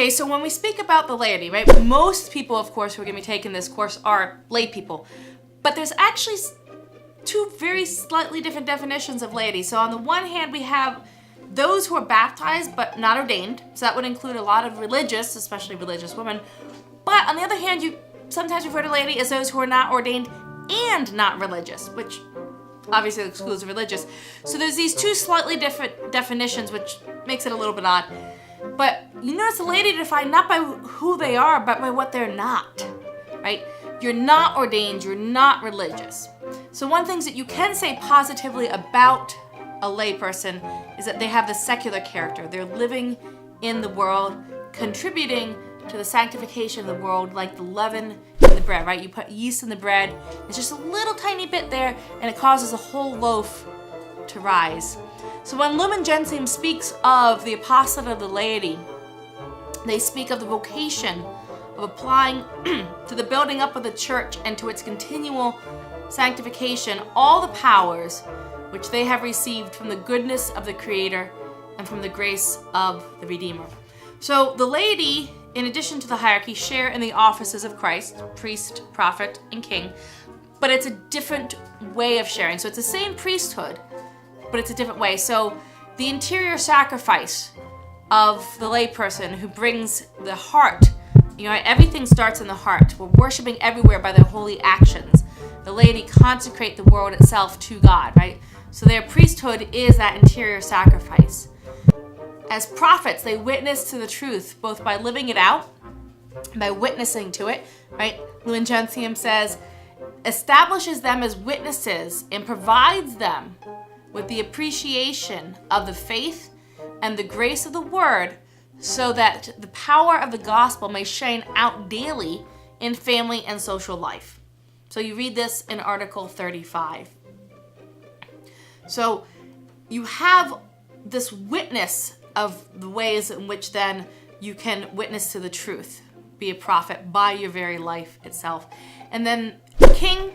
Okay, so when we speak about the laity, right, most people, of course, who are going to be taking this course are lay people. But there's actually two very slightly different definitions of laity. So on the one hand, we have those who are baptized but not ordained. So that would include a lot of religious, especially religious women. But on the other hand, you sometimes refer to laity as those who are not ordained and not religious, which obviously excludes religious. So there's these two slightly different definitions, which makes it a little bit odd. But you notice the laity defined not by who they are, but by what they're not, right? You're not ordained, you're not religious. So one thing that you can say positively about a lay person is that they have the secular character. They're living in the world, contributing to the sanctification of the world like the leaven in the bread, right? You put yeast in the bread, it's just a little tiny bit there, and it causes a whole loaf to rise. So when Lumen Gentium speaks of the apostolate of the laity, they speak of the vocation of applying to the building up of the church and to its continual sanctification all the powers which they have received from the goodness of the Creator and from the grace of the Redeemer. So the laity, in addition to the hierarchy, share in the offices of Christ, priest, prophet, and king, but it's a different way of sharing. So it's the same priesthood, but it's a different way. So the interior sacrifice of the layperson who brings the heart, everything starts in the heart. We're worshiping everywhere by their holy actions. The laity consecrate the world itself to God, right? So their priesthood is that interior sacrifice. As prophets, they witness to the truth, both by living it out, by witnessing to it, right? Lumen Gentium says, establishes them as witnesses and provides them with the appreciation of the faith and the grace of the word so that the power of the gospel may shine out daily in family and social life. So you read this in Article 35. So you have this witness of the ways in which then you can witness to the truth, be a prophet by your very life itself. And then king,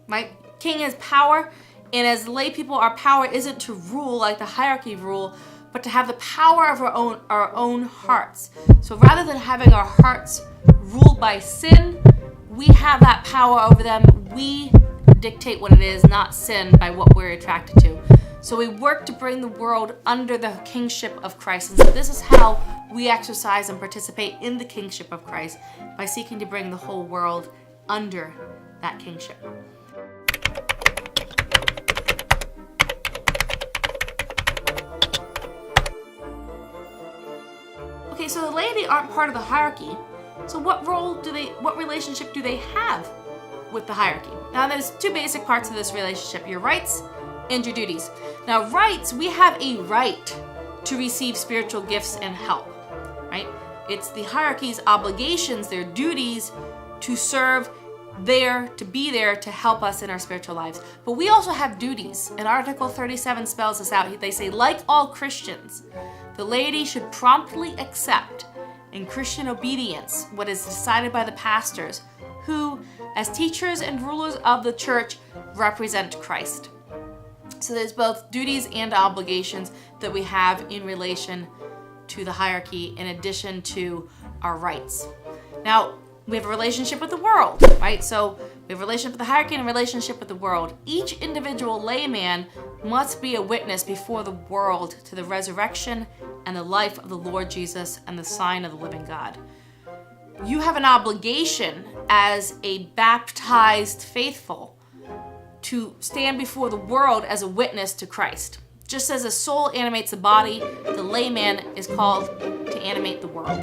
right? King has power, and as lay people, our power isn't to rule like the hierarchy rule, but to have the power of our own hearts. So rather than having our hearts ruled by sin, we have that power over them. We dictate what it is, not sin, by what we're attracted to. So we work to bring the world under the kingship of Christ. And so this is how we exercise and participate in the kingship of Christ, by seeking to bring the whole world under that kingship. Okay, so the laity aren't part of the hierarchy. So what relationship do they have with the hierarchy? Now there's two basic parts of this relationship, your rights and your duties. Now rights, we have a right to receive spiritual gifts and help, right? It's the hierarchy's obligations, their duties to serve there, to be there to help us in our spiritual lives. But we also have duties, and Article 37 spells this out. They say, like all Christians, the laity should promptly accept in Christian obedience what is decided by the pastors, who, as teachers and rulers of the church, represent Christ. So there's both duties and obligations that we have in relation to the hierarchy, in addition to our rights. Now, we have a relationship with the world, right? So we have a relationship with the hierarchy and a relationship with the world. Each individual layman must be a witness before the world to the resurrection and the life of the Lord Jesus and the sign of the living God. You have an obligation as a baptized faithful to stand before the world as a witness to Christ. Just as a soul animates the body, the layman is called to animate the world.